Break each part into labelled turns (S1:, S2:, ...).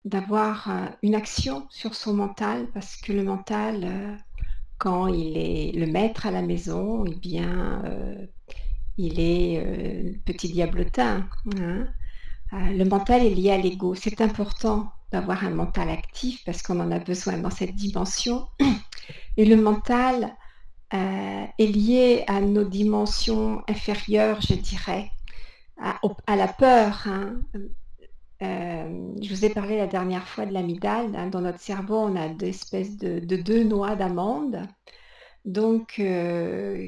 S1: d'avoir, une action sur son mental parce que le mental, quand il est le maître à la maison eh bien, il est, petit diablotin, hein. Le mental est lié à l'ego. C'est important d'avoir un mental actif parce qu'on en a besoin dans cette dimension et le mental, est lié à nos dimensions inférieures, je dirais, à la peur, hein. Je vous ai parlé la dernière fois de l'amygdale, hein. Dans notre cerveau, on a des espèces de 2 noix d'amandes, donc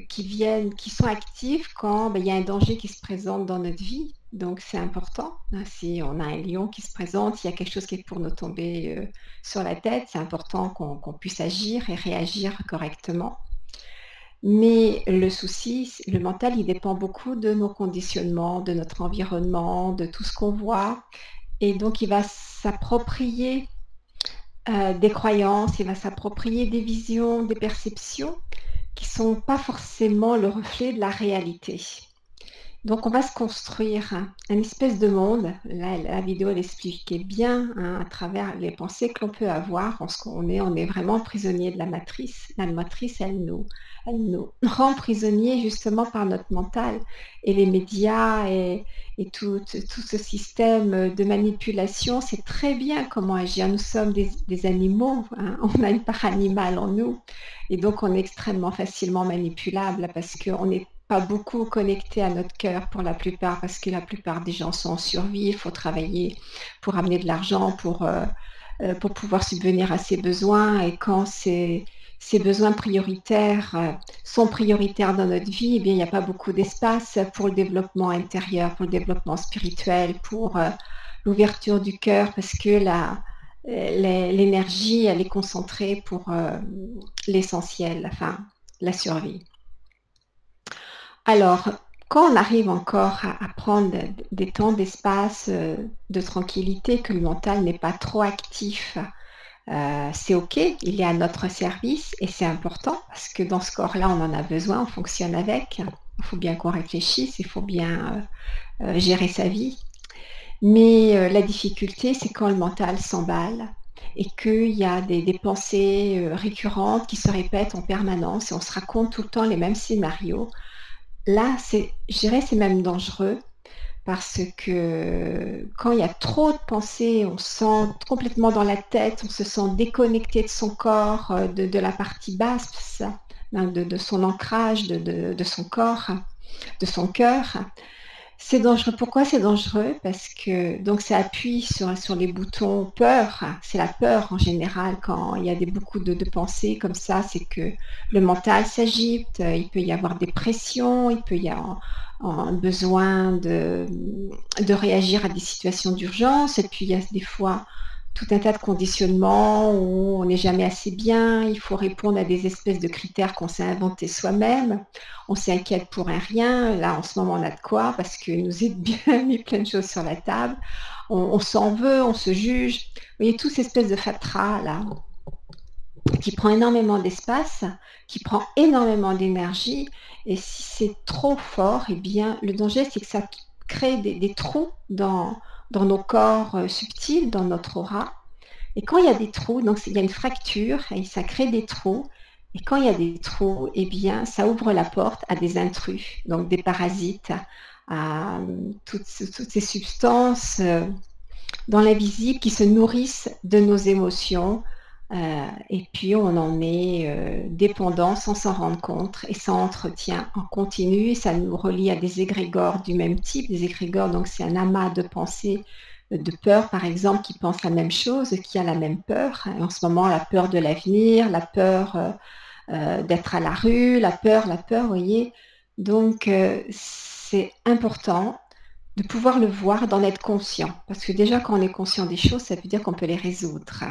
S1: qui sont actives quand, il y a un danger qui se présente dans notre vie. Donc c'est important, hein, si on a un lion qui se présente, il y a quelque chose qui est pour nous tomber, sur la tête, c'est important qu'on puisse agir et réagir correctement. Mais le souci, le mental, il dépend beaucoup de nos conditionnements, de notre environnement, de tout ce qu'on voit et donc il va s'approprier, des croyances, il va s'approprier des visions, des perceptions qui sont pas forcément le reflet de la réalité. Donc on va se construire un espèce de monde. Là, la vidéo, elle expliquait bien, hein, à travers les pensées que l'on peut avoir, parce qu'on est vraiment prisonnier de la matrice. La matrice, elle nous rend prisonniers justement par notre mental et les médias et tout ce système, de manipulation sait très bien comment agir. Nous sommes des animaux, hein, on a une part animale en nous et donc on est extrêmement facilement manipulable parce qu'on n'est pas beaucoup connecté à notre cœur pour la plupart, parce que la plupart des gens sont en survie. Il faut travailler pour amener de l'argent, pour pouvoir subvenir à ses besoins et quand ces besoins prioritaires, sont prioritaires dans notre vie, eh bien, il n'y a pas beaucoup d'espace pour le développement intérieur, pour le développement spirituel, pour, l'ouverture du cœur parce que l'énergie, elle est concentrée pour, l'essentiel, enfin, la survie. Alors, quand on arrive encore à prendre des temps d'espace, de tranquillité, que le mental n'est pas trop actif, c'est OK, il est à notre service et c'est important parce que dans ce corps-là, on en a besoin, on fonctionne avec. Il faut bien qu'on réfléchisse, il faut bien, gérer sa vie. Mais, la difficulté, c'est quand le mental s'emballe et qu'il y a des pensées, récurrentes qui se répètent en permanence et on se raconte tout le temps les mêmes scénarios. Là, je dirais, c'est même dangereux parce que quand il y a trop de pensées, on se sent complètement dans la tête, on se sent déconnecté de son corps, de la partie basse, hein, de son ancrage, de son corps, de son cœur. C'est dangereux. Pourquoi c'est dangereux? Parce que donc ça appuie sur les boutons peur. C'est la peur en général quand il y a beaucoup de pensées comme ça, c'est que le mental s'agite, il peut y avoir des pressions, il peut y avoir un besoin de réagir à des situations d'urgence et puis il y a des fois tout un tas de conditionnements où on n'est jamais assez bien, il faut répondre à des espèces de critères qu'on s'est inventés soi-même. On s'inquiète pour un rien. Là, en ce moment, on a de quoi parce que nous est bien mis plein de choses sur la table. On s'en veut, on se juge. Vous voyez, toute cette espèce de fatras là, qui prend énormément d'espace, qui prend énormément d'énergie et si c'est trop fort, eh bien, le danger, c'est que ça crée des trous dans nos corps, subtils, dans notre aura et quand il y a des trous, donc il y a une fracture et ça crée des trous et quand il y a des trous, eh bien, ça ouvre la porte à des intrus, donc des parasites, à, toutes ces substances, dans l'invisible qui se nourrissent de nos émotions, et puis on en est, dépendant sans s'en rendre compte et ça entretient en continu et ça nous relie à des égrégores du même type. Des égrégores, donc c'est un amas de pensées, de peur par exemple, qui pensent la même chose, qui a la même peur. Et en ce moment, la peur de l'avenir, la peur, d'être à la rue, la peur, vous voyez? Donc c'est important de pouvoir le voir, d'en être conscient. Parce que déjà quand on est conscient des choses, ça veut dire qu'on peut les résoudre.